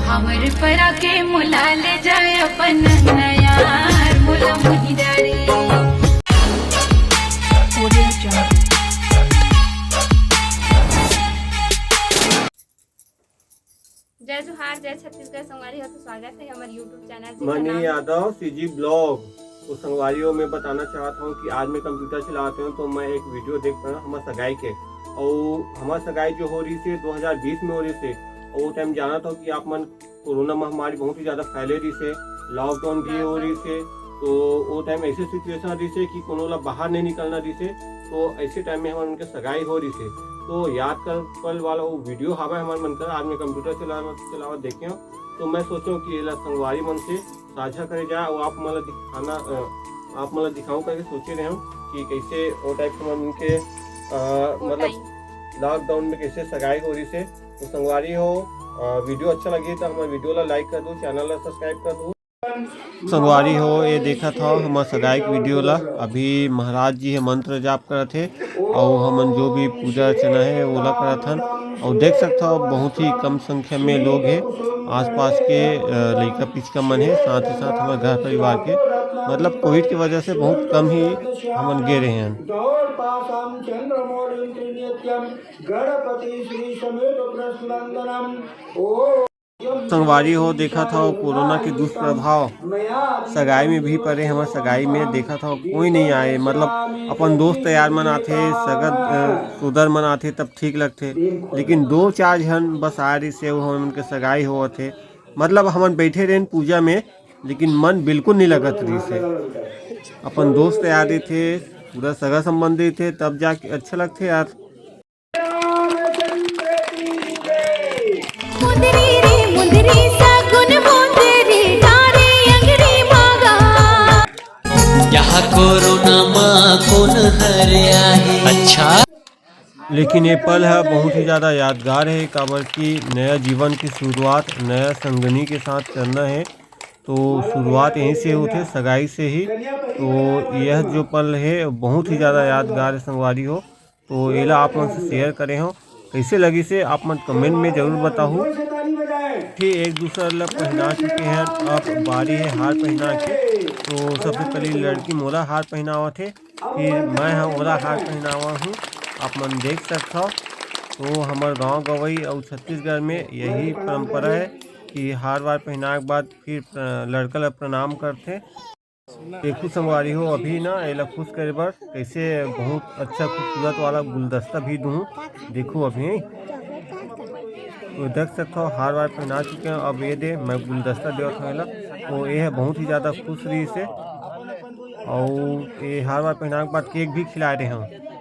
हमर परा के मुला ले जाए अपन नया मुला मुनी डारे। जय जोहार, जय छत्तीसगढ़। संगवारी हो तो स्वागत है हमारे YouTube channel money Yadav CG blog. तो संगवारियों में बताना चाहता हूँ कि आज मैं कंप्यूटर चलाते हूँ तो मैं एक वीडियो देख पा रहा हूँ हमारे सगाई के। और हमारी सगाई जो हो रही थी 2020 में हो रही थी। और वो टाइम जाना था कि आप मन कोरोना महामारी बहुत ही ज़्यादा फैले रही से, लॉकडाउन भी हो रही से। तो वो टाइम ऐसी सिचुएशन रही से कि कोनो ला बाहर नहीं निकलना रही से। तो ऐसे टाइम में हमारे उनके सगाई हो रही से। तो याद कर पल वाला वो वीडियो हवा हमारे मन कर आज मैं कंप्यूटर चलावा देखे तो मैं सोचूं कि ये संगवारी मन से साझा करे जाए और आप मतलब दिखाना आप मतलब दिखाऊं करके सोचे रहे हो कि कैसे वो टाइप के उनके मतलब लॉकडाउन में कैसे सगाई हो रही से। तो संगवारी हो वीडियो अच्छा लगे तो हमारे वीडियो ला लाइक कर दो, चैनल ला सब्सक्राइब कर दो। संगवारी हो ये देखा था हमारे सगाई की वीडियो ला। अभी महाराज जी है मंत्र जाप कर थे और हमन जो भी पूजा अर्चना है वो ला करत हन। और देख सकते हो बहुत ही कम संख्या में लोग हैं, आसपास के लड़का पिचका मन है, साथ ही साथ हमारे घर परिवार के मतलब कोविड की वजह से बहुत कम ही हमन गे रहे हैं। संगवारी हो देखा था कोरोना के दुष्प्रभाव सगाई में भी पड़े। हमारे सगाई में देखा था कोई नहीं आए, मतलब अपन दोस्त यार मन आते, सगत सुधर मन आते तब ठीक लगते, लेकिन 2-4 जन बस आ रही से वो उनके सगाई हो थे। मतलब हम बैठे रहे पूजा में लेकिन मन बिल्कुल नहीं लगत रही से। अपन दोस्त यार थे, पूरा सगा संबंधी थे, तब जाके अच्छा लगते यार। यहाँ कोरोना माँ कौन हरे आहे। अच्छा, लेकिन ये पल है बहुत ही ज़्यादा यादगार है, काबर की नया जीवन की शुरुआत नया संगनी के साथ करना है। तो शुरुआत यहीं से होते सगाई से ही। तो यह जो पल है बहुत ही ज़्यादा यादगार है संगवारी हो। तो ये आप मन से शेयर करे हो, कैसे लगी से आप मन कमेंट में ज़रूर बताओ। फिर एक दूसरे ला पहना चुके हैं, अब बारी है हार पहना के। तो सबसे पहले लड़की मोला हार पहनावा थे, फिर मैं ओला हार पहनावा हूँ। आप मन देख सकते हो। तो हमारे गांव गवई और छत्तीसगढ़ में यही परंपरा है कि हार वार पहनाने के बाद फिर लड़का ला प्रणाम करते। देखो संगवारी हो अभी ना एला खुश करे बर कैसे बहुत अच्छा खूबसूरत वाला गुलदस्ता भी दूँ। देखो अभी तो देख सकते हो हार वार पहना चुके हैं। अब ये दे मैं गुलदस्ता देता हूँ तो ये है बहुत ही ज़्यादा खुश रही से। और ये हार वार पहनाने के बाद केक भी खिला रहे हैं।